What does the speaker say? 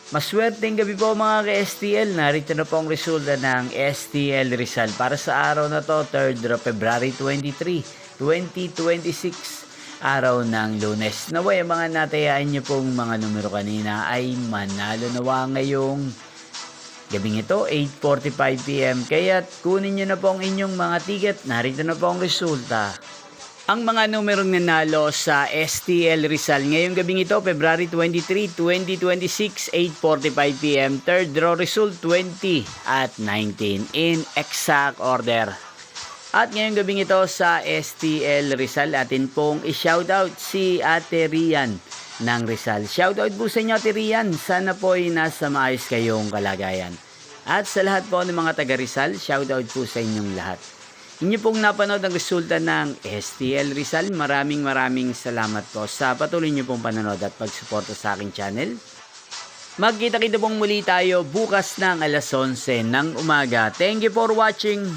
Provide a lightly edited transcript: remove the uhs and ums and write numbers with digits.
Maswerteng gabi po mga ka-STL. Narito na po ang resulta ng STL Rizal para sa araw na to, 3rd of February 23, 2026, araw ng Lunes. Naway, ang mga natayaan niyo pong mga numero kanina ay manalo nawa ngayong gabing ito, 8:45 PM. Kaya kunin niyo na po ang inyong mga ticket. Narito na po ang resulta. Ang mga numerong nanalo sa STL Rizal ngayong gabing ito, February 23, 2026, 8:45 PM. Third draw result 20 at 19 in exact order. At ngayong gabing ito sa STL Rizal, atin pong i-shoutout si Ate Rian ng Rizal. Shoutout po sa inyo, Ate Rian. Sana po ay nasa maayos kayong kalagayan. At sa lahat po ng mga taga Rizal, shoutout po sa inyong lahat. Inyo pong napanood ang resulta ng STL Rizal. Maraming salamat po sa patuloy nyo pong panonood at pagsuporta sa aking channel. Magkita-kita pong muli tayo bukas ng alas 11 ng umaga. Thank you for watching.